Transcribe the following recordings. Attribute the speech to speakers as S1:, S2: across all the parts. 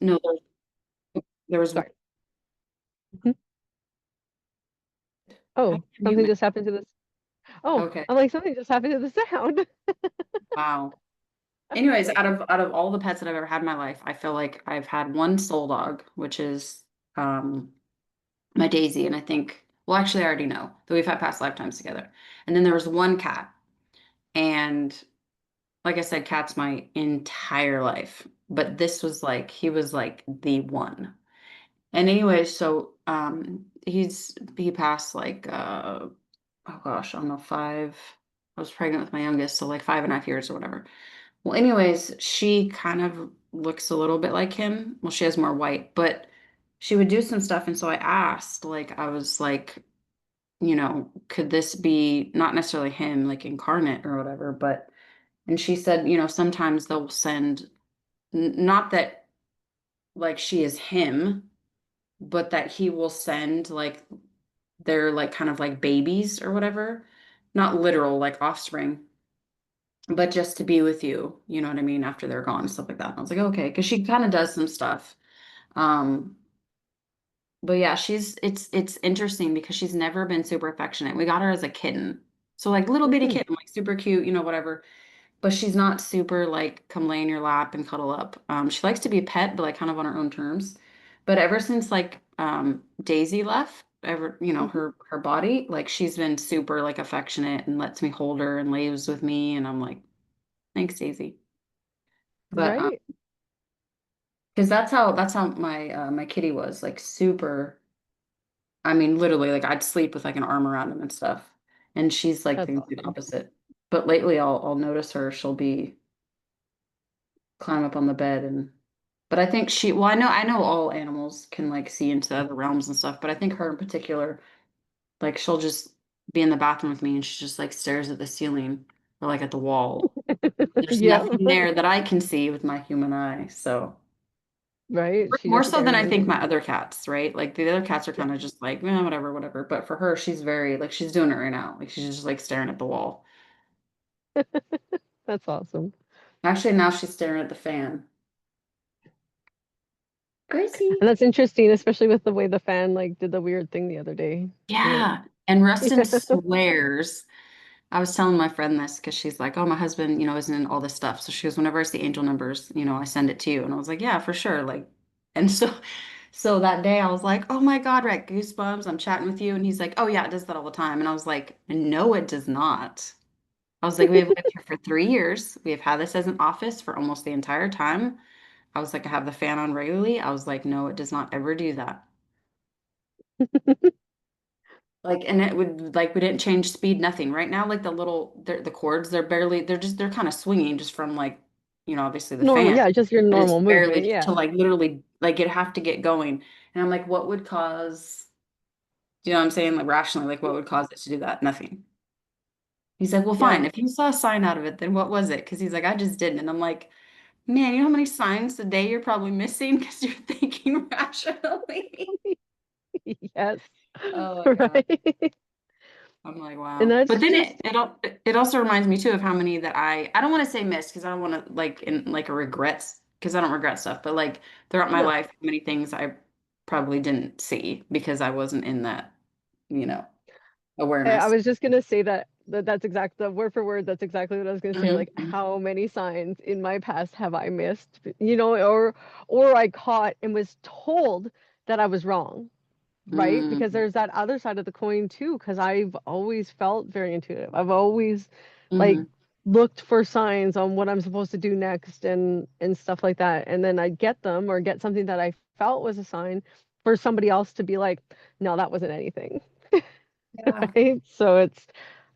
S1: no, there was
S2: Sorry. Mhm.
S1: I
S2: Oh,
S1: can mute
S2: something
S1: my
S2: just happened to this. Oh,
S1: okay.
S2: I'm like, something just happened to the sound.
S1: Wow. Anyways,
S2: Like,
S1: out of all the pets that I've ever had in my life, I feel like I've had one soul dog, which is um my Daisy, and I think well actually I already know that we've had past lifetimes together. And then there was one cat. And like I said, cat's my entire life. But this was like he was like the one. And anyway, so he passed like oh gosh, I don't know, five. I was pregnant with my youngest, so like 5.5 years or whatever. Well, anyways, she kind of looks a little bit like him. Well, she has more white, but she would do some stuff, and so I asked, like, I was like, could this be not necessarily him, like incarnate or whatever, but and she said, sometimes they'll send not that like she is him, but that he will send like they're like kind of like babies or whatever, not literal like offspring, but just to be with you, you know what I mean, after they're gone, stuff like that. And I was like, okay, because she kind of does some stuff. Um, but yeah, it's interesting because she's never been super affectionate. We got her as a kitten. So like little bitty
S2: mhm,
S1: kitten, like super cute, whatever. But she's not super like come lay in your lap and cuddle up. She likes to be a pet, but like kind of on her own terms. But ever since like Daisy left,
S2: mhm.
S1: her body, like she's been super like affectionate and lets me hold her and lays with me, and I'm like, thanks, Daisy. But
S2: Right.
S1: because that's how my kitty was like super. I mean, literally, like I'd sleep with like an arm around him and stuff. And she's like the
S2: That's
S1: complete
S2: awesome.
S1: opposite. But lately, I'll notice her. She'll be climb up on the bed and but I think well I know all animals can like see into other realms and stuff, but I think her in particular, like she'll just be in the bathroom with me and she just like stares at the ceiling or like at the wall. There's
S2: Yeah.
S1: nothing there that I can see with my human eye. So
S2: Right. She
S1: more
S2: just
S1: so than
S2: stares
S1: I think
S2: into
S1: my other cats, right? Like the other cats are
S2: yeah.
S1: kind of just like, whatever, whatever. But for her, she's very like she's doing it right now. Like she's just like staring at the wall.
S2: That's awesome.
S1: Actually, now she's staring at the fan.
S2: And
S1: Gracie.
S2: that's interesting, especially with the way the fan like did the weird thing the other day. Like,
S1: Yeah. And Rustin
S2: yeah.
S1: swears. I was telling my friend this because she's like, oh, my husband, isn't in all this stuff. So she goes, whenever I see angel numbers, I send it to you. And I was like, yeah, for sure. Like, and so that day I was like, oh my God, Rick, goosebumps. I'm chatting with you. And he's like, oh yeah, it does that all the time. And I was like, no, it does not. I was like, we have lived here for 3 years. We have had this as an office for almost the entire time. I was like, I have the fan on regularly. I was like, no, it does not ever do that. Like, and it would like we didn't change speed, nothing. Right now, like the cords, they're kind of swinging just from like, obviously the
S2: Normal,
S1: fan,
S2: yeah, just your
S1: but it's
S2: normal
S1: barely
S2: movement.
S1: just
S2: Yeah.
S1: to like literally like it have to get going. And I'm like, what would cause, what I'm saying? Like rationally, like what would cause it to do that? Nothing. He's like, well,
S2: Yeah.
S1: fine. If you saw a sign out of it, then what was it? Because he's like, I just didn't. And I'm like, man, you know how many signs a day you're probably missing because you're thinking rationally.
S2: Yes.
S1: Oh my God.
S2: Right.
S1: I'm like,
S2: And
S1: wow. But
S2: that's
S1: then
S2: just
S1: it also reminds me too of how many that I don't want to say miss because I don't want to like in like a regrets because I don't regret stuff, but like throughout my
S2: no.
S1: life, many things I probably didn't see because I wasn't in that, you know,
S2: I
S1: awareness.
S2: was just gonna say that's exact the word for word, that's exactly what I was gonna say. Like,
S1: Hmm.
S2: how many signs in my past have I missed? Or I caught and was told that I was wrong, right? Because
S1: Hmm.
S2: there's that other side of the coin too, because I've always felt very intuitive. I've always like
S1: Hmm.
S2: looked for signs on what I'm supposed to do next and stuff like that. And then I'd get them or get something that I felt was a sign for somebody else to be like, no, that wasn't anything.
S1: Yeah.
S2: Right? So it's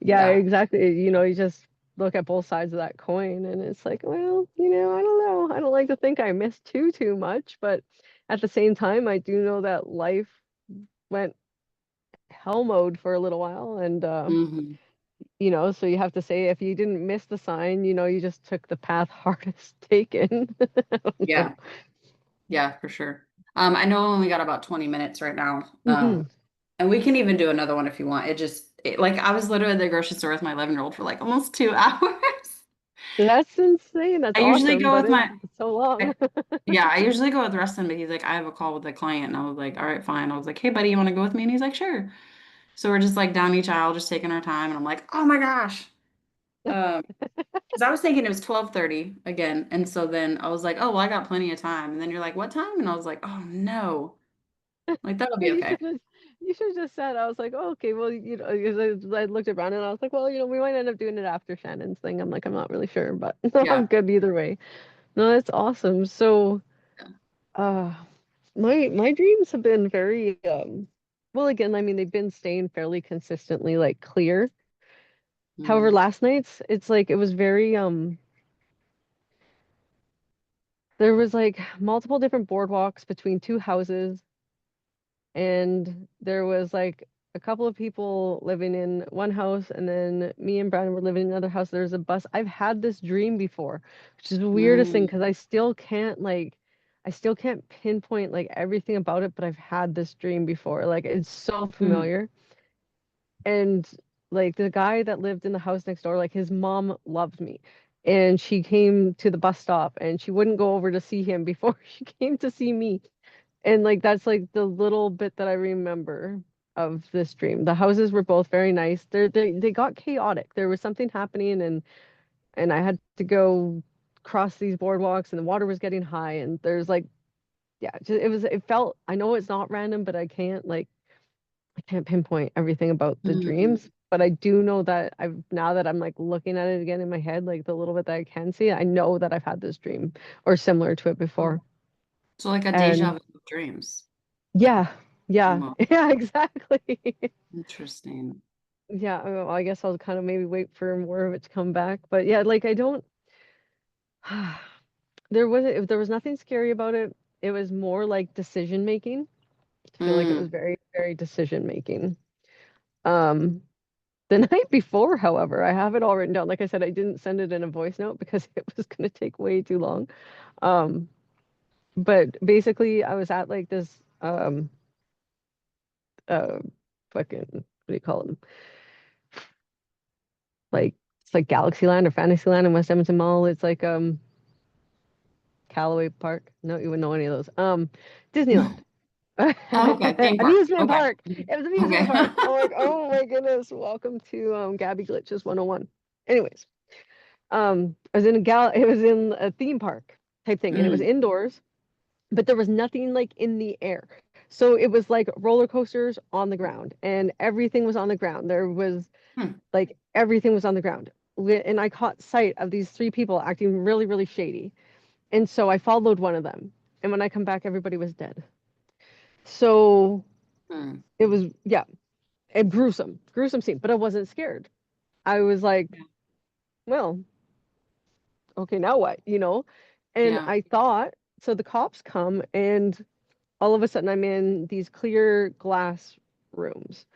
S2: yeah,
S1: Yeah.
S2: exactly. You just look at both sides of that coin and it's like, well, I don't know. I don't like to think I missed too much, but at the same time, I do know that life went hell mode for a little while and
S1: Hmm.
S2: so you have to say if you didn't miss the sign, you just took the path hardest taken. I don't know.
S1: Yeah. Yeah, for sure. I know we only got about 20 minutes right now.
S2: Hmm.
S1: And we can even do another one if you want. Like I was literally at the grocery store with my 11-year-old for like almost 2 hours.
S2: That's insane. That's
S1: I usually
S2: awesome,
S1: go
S2: but
S1: with my,
S2: it's so long.
S1: I, yeah, I usually go with Rustin, but he's like, I have a call with a client. And I was like, all right, fine. I was like, hey, buddy, you want to go with me? And he's like, sure. So we're just like down each aisle, just taking our time. And I'm like, oh my gosh. Because I was thinking it was 12:30 again. And so then I was like, oh, well, I got plenty of time. And then you're like, what time? And I was like, oh no. Like, that'll be
S2: You
S1: okay.
S2: should have you should have just said, I was like, oh, okay, well, 'cause I looked around and I was like, well, we might end up doing it after Shannon's thing. I'm like, I'm not really sure, but I'm
S1: Yeah.
S2: good either way. No, that's awesome. So,
S1: Yeah.
S2: uh, my dreams have been very well, again, I mean, they've been staying fairly consistently like clear. However,
S1: Mm.
S2: last night's, it's like it was very there was like multiple different boardwalks between two houses, and there was like a couple of people living in one house, and then me and Brian were living in another house. There's a bus. I've had this dream before, which is the weirdest thing
S1: Mm.
S2: because I still can't pinpoint like everything about it, but I've had this dream before. Like it's so
S1: Mm.
S2: familiar. And like the guy that lived in the house next door, like his mom loved me. And she came to the bus stop and she wouldn't go over to see him before she came to see me. And like that's like the little bit that I remember of this dream. The houses were both very nice. They got chaotic. There was something happening, and I had to go cross these boardwalks and the water was getting high, and there's like, yeah, it felt, I know it's not random, but I can't pinpoint everything about the
S1: Mm.
S2: dreams. But I do know that now that I'm like looking at it again in my head, like the little bit that I can see, I know that I've had this dream or similar to it before.
S1: So like a deja
S2: And
S1: vu of dreams.
S2: yeah, yeah,
S1: Well,
S2: yeah, exactly.
S1: interesting.
S2: Yeah, well, I guess I'll kind of maybe wait for more of it to come back. But yeah, like I don't there was nothing scary about it. It was more like decision making. I feel like it was
S1: Mm.
S2: very, very decision making. Um, the night before, however, I have it all written down. Like I said, I didn't send it in a voice note because it was going to take way too long. Um, but basically, I was at like this uh fucking, what do you call them? Like it's like Galaxyland or Fantasyland in West Edmonton Mall. It's like Callaway Park. No, you wouldn't know any of those. Disneyland.
S1: Oh, okay. Theme park.
S2: Amusement
S1: Okay.
S2: park. It was amusement
S1: Okay.
S2: park. I'm like, oh my goodness, welcome to Gabby Glitches 101. Anyways, it was in a theme park type thing, and it was
S1: Mm.
S2: indoors, but there was nothing like in the air. So it was like roller coasters on the ground, and everything was on the ground. There was
S1: Hmm.
S2: like everything was on the ground. And I caught sight of these three people acting really, really shady. And so I followed one of them. And when I come back, everybody was dead. So
S1: Hmm.
S2: it was, yeah, a gruesome, gruesome scene, but I wasn't scared. I was like,
S1: Yeah.
S2: well, okay, now what, And
S1: Yeah.
S2: I thought, so the cops come, and all of a sudden I'm in these clear glass rooms,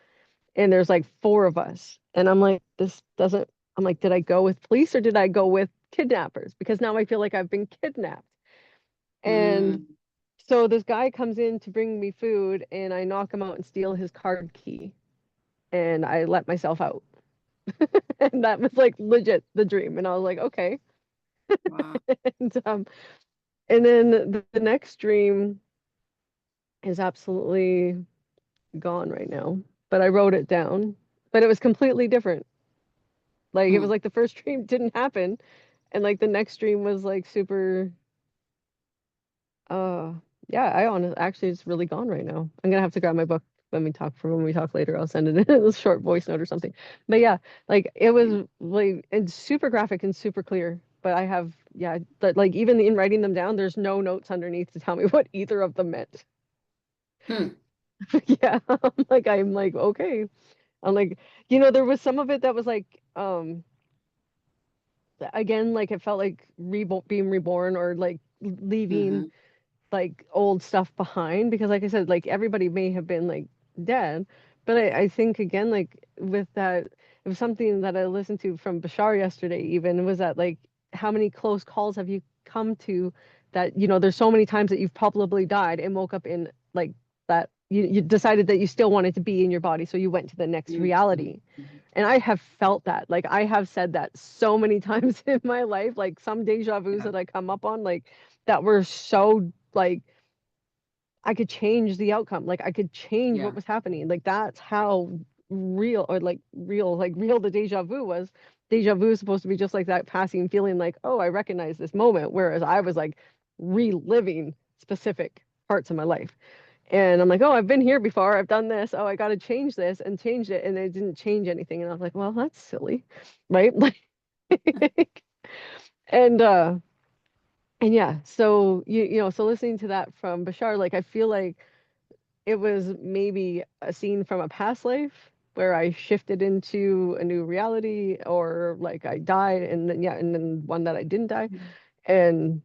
S2: and there's like four of us. And I'm like, I'm like, did I go with police or did I go with kidnappers? Because now I feel like I've been kidnapped. And
S1: Mm.
S2: so this guy comes in to bring me food, and I knock him out and steal his card key, and I let myself out. And that was like legit the dream. And I was like, okay.
S1: Wow.
S2: And and then the next dream is absolutely gone right now. But I wrote it down. But it was completely different. Like it was
S1: Hmm.
S2: like the first dream didn't happen, and like the next dream was like super uh yeah, actually it's really gone right now. I'm gonna have to grab my book when we talk later. I'll send it in a short voice note or something. But yeah, like it was like and super graphic and super clear. But I have, yeah, but like even in writing them down, there's no notes underneath to tell me what either of them meant.
S1: Hmm.
S2: Yeah, I'm like, okay. I'm like, there was some of it that was like, again, like it felt like being reborn, or like leaving
S1: Mm-hmm.
S2: like old stuff behind, because like I said, like everybody may have been like dead, but I think again, like with that, it was something that I listened to from Bashar yesterday, even was that like, how many close calls have you come to, that there's so many times that you've probably died and woke up in like that you decided that you still wanted to be in your body, so you went to the next
S1: Mhm.
S2: reality. And I have felt that. Like I have said that so many times in my life, like some deja vus
S1: Yeah.
S2: that I come up on, like that were so like I could change the outcome. Like I could change what
S1: Yeah.
S2: was happening. Like that's how real or like real the deja vu was. Deja vu is supposed to be just like that passing feeling like, oh, I recognize this moment. Whereas I was like reliving specific parts of my life. And I'm like, oh, I've been here before. I've done this. Oh, I got to change this and changed it. And it didn't change anything. And I was like, well, that's silly. Right. Like, and, uh, and yeah, so so listening to that from Bashar, like I feel like it was maybe a scene from a past life where I shifted into a new reality, or like I died, and then yeah, and then one that I didn't die. And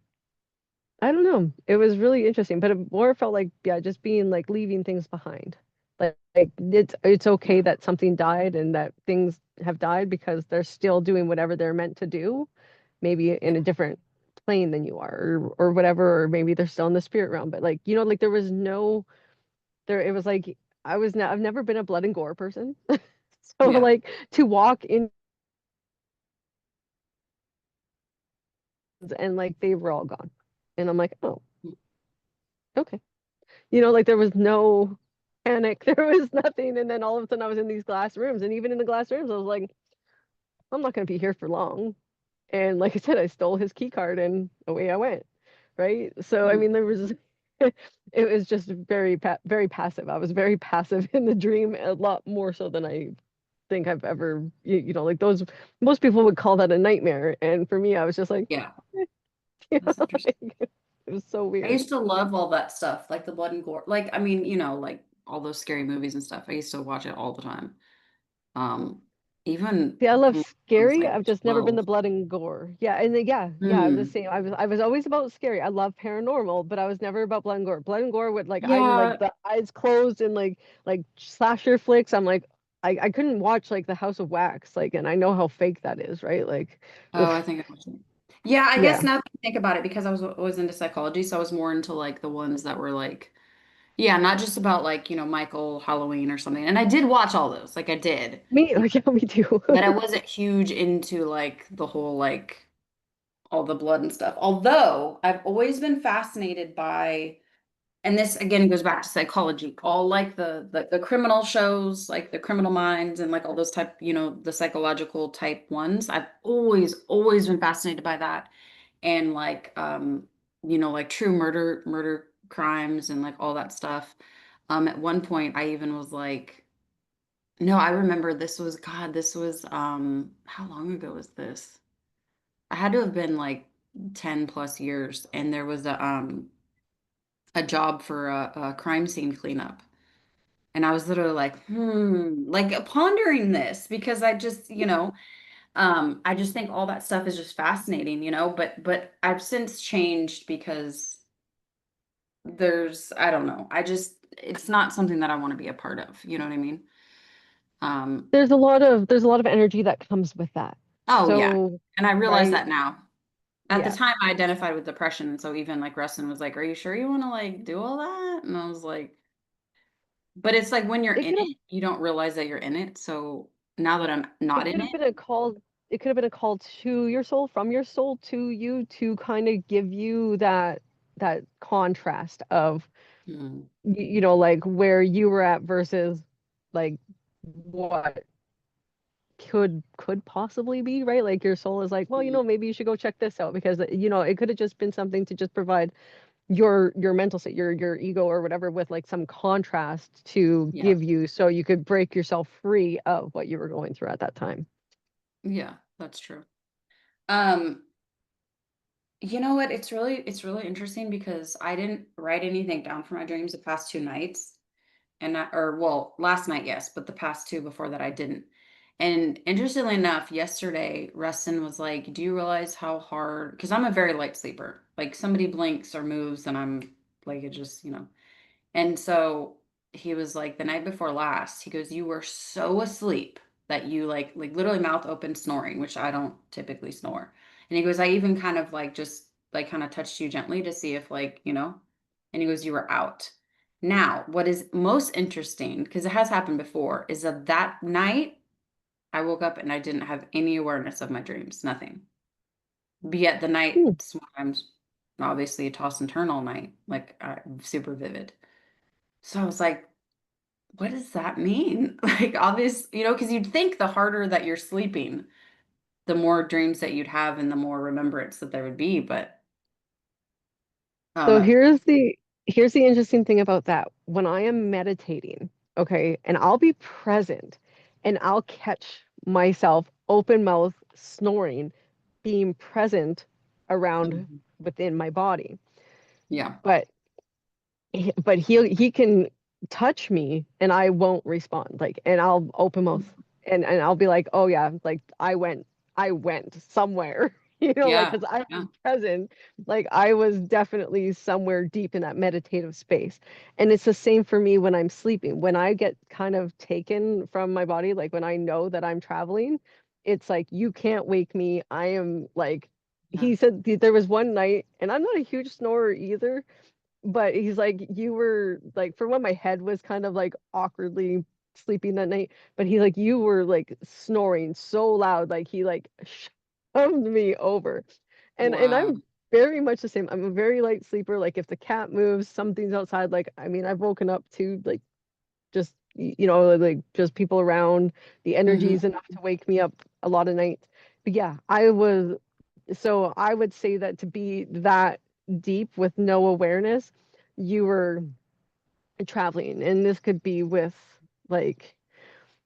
S2: I don't know. It was really interesting, but it more felt like, yeah, just being like leaving things behind. Like it's okay
S1: Yeah.
S2: that something died and that things have died because they're still doing whatever they're meant to do, maybe in a different plane than you are, or whatever, or maybe they're still in the spirit realm. But like, like there was no there it was like I've never been a blood and gore person. So
S1: Yeah.
S2: like to walk in and like they were all gone. And I'm like, oh, okay. Like there was no panic, there was nothing. And then all of a sudden I was in these glass rooms. And even in the glass rooms, I was like, I'm not gonna be here for long. And like I said, I stole his key card and away I went. Right. So I
S1: Mm.
S2: mean there was it was just very passive. I was very passive in the dream, a lot more so than I think I've ever, like those, most people would call that a nightmare. And for me, I was just like,
S1: Yeah. That's interesting.
S2: like, it was so
S1: I
S2: weird.
S1: used to love all that stuff, like the blood and gore. Like, I mean, like all those scary movies and stuff. I used to watch it all the time. Um, even
S2: See, I love
S1: from when I was
S2: scary.
S1: like
S2: I've just never been
S1: 12.
S2: the blood and gore. Yeah, and yeah, I'm the
S1: Mm.
S2: same. I was always about scary. I love paranormal, but I was never about blood and gore. Blood and gore would like I'm like
S1: Yeah.
S2: the eyes closed and like slasher flicks. I'm like I couldn't watch like the House of Wax, like, and I know how fake that is, right? Like,
S1: Oh, I
S2: oof,
S1: think I watched it. Yeah, I guess
S2: yeah.
S1: now that I think about it, because I was always into psychology, so I was more into like the ones that were like, yeah, not just about like, Michael Halloween or something. And I did watch all those, like I did,
S2: Me, like, yeah, me too.
S1: but I wasn't huge into like the whole like all the blood and stuff. Although I've always been fascinated by, and this again goes back to psychology, all like the criminal shows, like the Criminal Minds and like all those type, the psychological type ones. I've always been fascinated by that. And like like true murder crimes and like all that stuff. At one point I even was like, no, I remember this was how long ago was this? I had to have been like 10 plus years, and there was a job for a crime scene cleanup. And I was literally like, like pondering this because I just, I just think all that stuff is just fascinating, but I've since changed because I don't know. It's not something that I want to be a part of. You know what I mean? Um,
S2: There's a lot of energy that comes with that.
S1: oh yeah.
S2: So,
S1: And I realize
S2: right?
S1: that now. At the
S2: Yeah.
S1: time I identified with depression, so even like Rustin was like, "Are you sure you want to like do all that?" And I was like, but it's like when you're
S2: It
S1: in
S2: could have
S1: it, you don't realize that you're in it. So now that I'm not
S2: it
S1: in
S2: could
S1: it,
S2: have been a call it could have been a call to your soul, from your soul to you, to kind of give you that contrast of
S1: mm,
S2: like where you were at versus like what could possibly be, right? Like your soul is like, well,
S1: mm,
S2: maybe you should go check this out, because it could have just been something to just provide your mental state, your ego or whatever, with like some contrast to
S1: yeah,
S2: give you, so you could break yourself free of what you were going through at that time.
S1: yeah, that's true. Um, you know what? It's really interesting because I didn't write anything down for my dreams the past 2 nights. Or well, last night, yes, but the past two before that I didn't. And interestingly enough, yesterday, Rustin was like, "Do you realize how hard?" Because I'm a very light sleeper. Like somebody blinks or moves, and I'm like, it just. And so he was like, the night before last, he goes, "You were so asleep that you like literally mouth open snoring, which I don't typically snore." And he goes, "I even kind of like just like kind of touched you gently to see if like." And he goes, "You were out." Now, what is most interesting, because it has happened before, is that that night I woke up and I didn't have any awareness of my dreams, nothing. But yet the night,
S2: Hmm.
S1: sometimes, obviously a toss and turn all night, like super vivid. So I was like, what does that mean? Like, obvious, because you'd think the harder that you're sleeping, the more dreams that you'd have and the more remembrance that there would be. But I don't
S2: So
S1: know.
S2: here's the interesting thing about that. When I am meditating, okay, and I'll be present and I'll catch myself open mouth snoring, being present around
S1: Mhm.
S2: within my body.
S1: Yeah.
S2: But but he can touch me and I won't respond. Like, and I'll open mouth and I'll be like, oh yeah, like I went somewhere, like
S1: Yeah.
S2: because I was
S1: Yeah.
S2: present, like I was definitely somewhere deep in that meditative space. And it's the same for me when I'm sleeping. When I get kind of taken from my body, like when I know that I'm traveling, it's like you can't wake me. I am like
S1: Yeah.
S2: he said there was one night, and I'm not a huge snorer either, but he's like, you were like, for one, my head was kind of like awkwardly sleeping that night, but he like, you were like snoring so loud, like he like shoved me over. And
S1: Wow.
S2: I'm very much the same. I'm a very light sleeper. Like if the cat moves, something's outside. Like, I mean, I've woken up to like just like just people around. The energy
S1: Hmm.
S2: is enough to wake me up a lot of nights. But yeah, so I would say that to be that deep with no awareness, you were traveling. And this could be with like,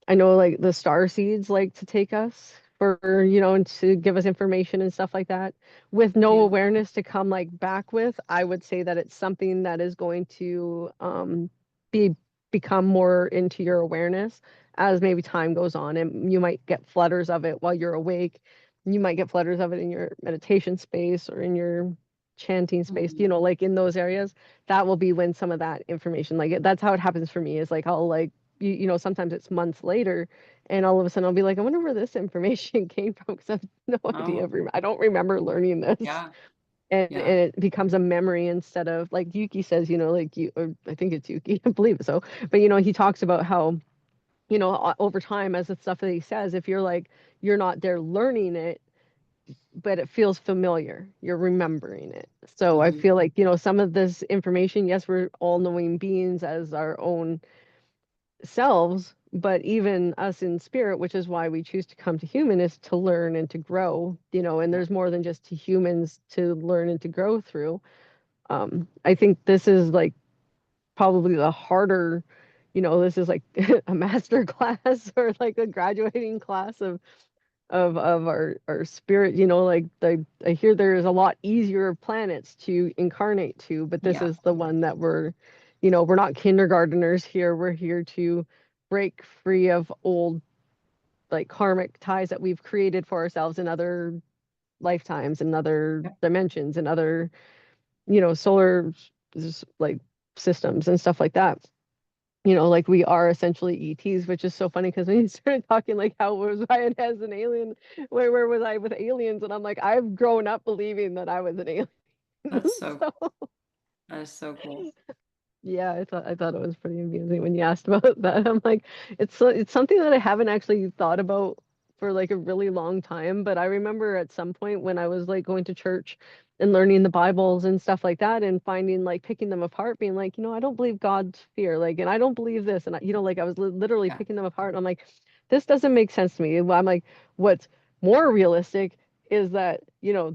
S2: I know like the star seeds like to take us for, and to give us information and stuff like that. With no
S1: Yeah.
S2: awareness to come like back with, I would say that it's something that is going to be become more into your awareness as maybe time goes on. And you might get flutters of it while you're awake. You might get flutters of it in your meditation space or in your chanting space,
S1: Mhm.
S2: like in those areas. That will be when some of that information, like that's how it happens for me, is like I'll like sometimes it's months later, and all of a sudden I'll be like, I wonder where this information came from because I have no idea.
S1: Oh,
S2: I don't remember learning this.
S1: yeah.
S2: And
S1: Yeah.
S2: it becomes a memory instead of like Yuki says, like or I think it's Yuki, I believe it so. But he talks about how, over time, as the stuff that he says, if you're like, you're not there learning it, but it feels familiar, you're remembering it. So I
S1: Hmm.
S2: feel like, some of this information, yes, we're all knowing beings as our own selves, but even us in spirit, which is why we choose to come to human, is to learn and to grow, and
S1: Yeah.
S2: there's more than just to humans to learn and to grow through. I think this is like probably the harder, this is like a master class or like a graduating class of our spirit, like I hear there is a lot easier planets to incarnate to, but this
S1: Yeah.
S2: is the one that we're not kindergarteners here. We're here to break free of old like karmic ties that we've created for ourselves in other lifetimes and other
S1: Yep.
S2: dimensions and other, solar like systems and stuff like that. Like we are essentially ETs, which is so funny because when you started talking like how was I as an alien, where was I with aliens? And I'm like, I've grown up believing that I was an alien.
S1: That's so
S2: So
S1: cool. That is so cool.
S2: yeah, I thought it was pretty amusing when you asked about that. I'm like, it's something that I haven't actually thought about for like a really long time. But I remember at some point when I was like going to church and learning the Bibles and stuff like that, and finding like picking them apart, being like, I don't believe God's fear, like, and I don't believe this, and like I was literally
S1: Yeah.
S2: picking them apart, and I'm like, this doesn't make sense to me. Well, I'm like, what's more realistic is that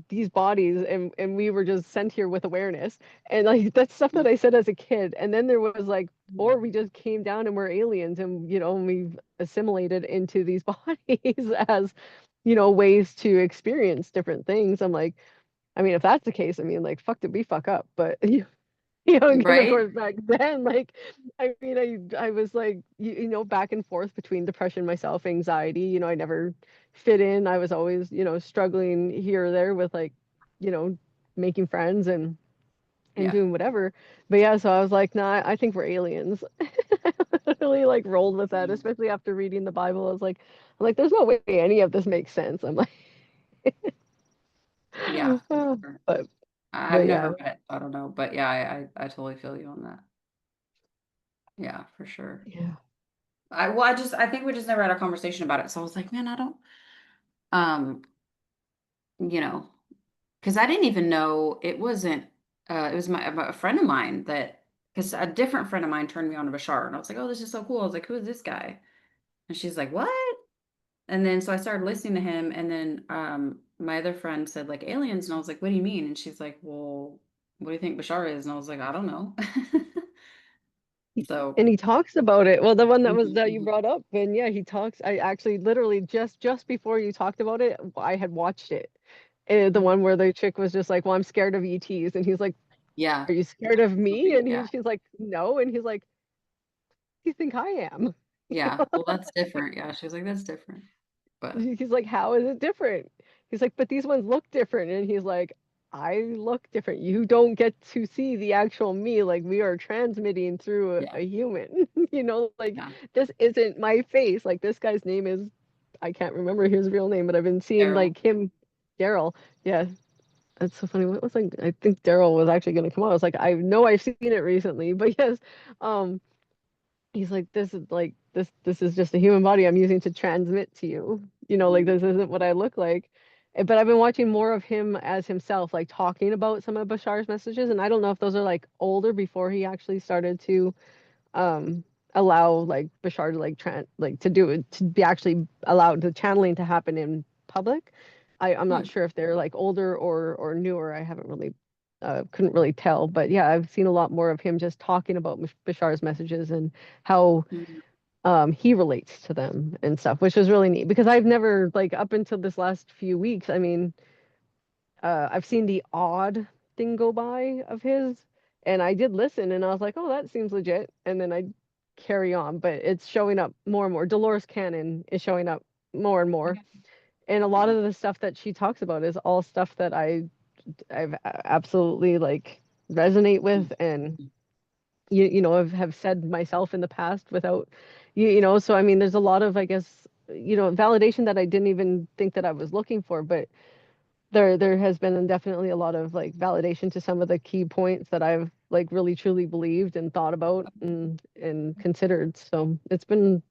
S2: these bodies, and we were just sent here with awareness, and like that's stuff that I said as a kid. And then there was like, or we just came down and we're aliens, and and we've assimilated into these bodies as, ways to experience different things. I'm like, I mean, if that's the case, I mean, like, fuck did we fuck up? But because of
S1: Right?
S2: course back then, like, I mean, I was like, back and forth between depression myself, anxiety. I never fit in. I was always, struggling here or there with like, you know, making friends and
S1: Yeah.
S2: doing whatever. But yeah, so I was like, nah, I think we're aliens. Really like rolled with that,
S1: Yeah.
S2: especially after reading the Bible. I'm like, there's no way any of this makes sense. I'm like,
S1: Yeah, for
S2: oh,
S1: sure.
S2: but
S1: I've
S2: but yeah,
S1: never read it, so I don't know. But yeah, I totally feel you on that. Yeah, for sure.
S2: Yeah.
S1: I think we just never had a conversation about it. So I was like, man, I don't, um, you know, because I didn't even know it wasn't, it was a friend of mine that, because a different friend of mine turned me on to Bashar, and I was like, oh, this is so cool. I was like, who is this guy? And she's like, what? And then so I started listening to him, and then my other friend said like aliens, and I was like, what do you mean? And she's like, well, what do you think Bashar is? And I was like, I don't know. So,
S2: And he talks about it. Well, the one that was
S1: mhm,
S2: that you
S1: mhm,
S2: brought up, and yeah, he talks. I actually literally just before you talked about it, I had watched it. The
S1: mhm.
S2: one where the chick was just like, "Well, I'm scared of ETs," and he's like,
S1: Yeah,
S2: "Are you scared of me?" And
S1: yeah,
S2: she's like, "No," and he's like, "You think I am?"
S1: yeah. Well, that's different. Yeah, she was like, that's different. But
S2: He's like, "How is it different?" He's like, "But these ones look different," and he's like, "I look different. You don't get to see the actual me. Like we are transmitting through
S1: yeah,
S2: a human. Like
S1: yeah.
S2: this isn't my face. Like this guy's name is, I can't remember his real name, but I've been seeing
S1: Daryl.
S2: like him, Daryl. Yeah, that's so funny. What was like? I think Daryl was actually going to come out. I was like, I know I've seen it recently, but yes, um, he's like, this is like this is just a human body I'm using to transmit to you. Like
S1: Mhm,
S2: this isn't what I look like. But I've been watching more of him as himself, like talking about some of Bashar's messages, and I don't know if those are like older before he actually started to um allow like Bashar to like to do it, to be actually allowed the channeling to happen in public. I'm not
S1: hmm,
S2: sure if they're like older or newer. I haven't really couldn't really tell, but yeah, I've seen a lot more of him just talking about Bashar's messages and how
S1: mhm,
S2: he relates to them and stuff, which was really neat because I've never like up until this last few weeks, I mean, I've seen the odd thing go by of his, and I did listen, and I was like, oh, that seems legit, and then I carry on, but it's showing up more and more. Dolores Cannon is showing up more and more, and a lot
S1: yeah.
S2: of the stuff that she talks about is all stuff that I've absolutely like resonate with, and
S1: Mhm,
S2: have said myself in the past without so I mean there's a lot of I guess validation that I didn't even think that I was looking for, but there has been definitely a lot of like validation to some of the key points that I've like really truly believed and thought about and considered. So it's been,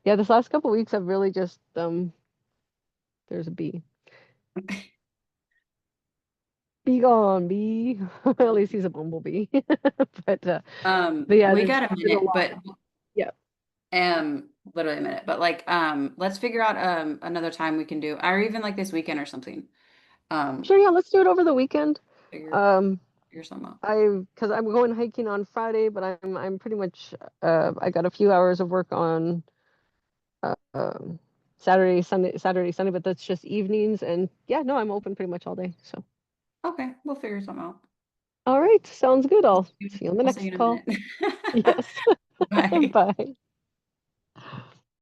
S2: yeah, this last couple weeks I've really just there's a bee. Be gone, bee. At least he's a bumblebee. but uh but yeah,
S1: we
S2: there's
S1: got a
S2: been a
S1: minute,
S2: lot
S1: but
S2: of, yeah.
S1: literally a minute, but like let's figure out another time we can do, or even like this weekend or something. Um
S2: Sure, yeah, let's do it over the weekend.
S1: figure
S2: Um
S1: figure something out.
S2: because I'm going hiking on Friday, but I'm pretty much I got a few hours of work on um, Saturday, Sunday, but that's just evenings. And yeah, no, I'm open pretty much all day. So,
S1: Okay, we'll figure something out.
S2: all right, sounds good. I'll see you on the
S1: I'll see you
S2: next
S1: in a
S2: call.
S1: minute.
S2: Yes.
S1: Bye.
S2: Bye.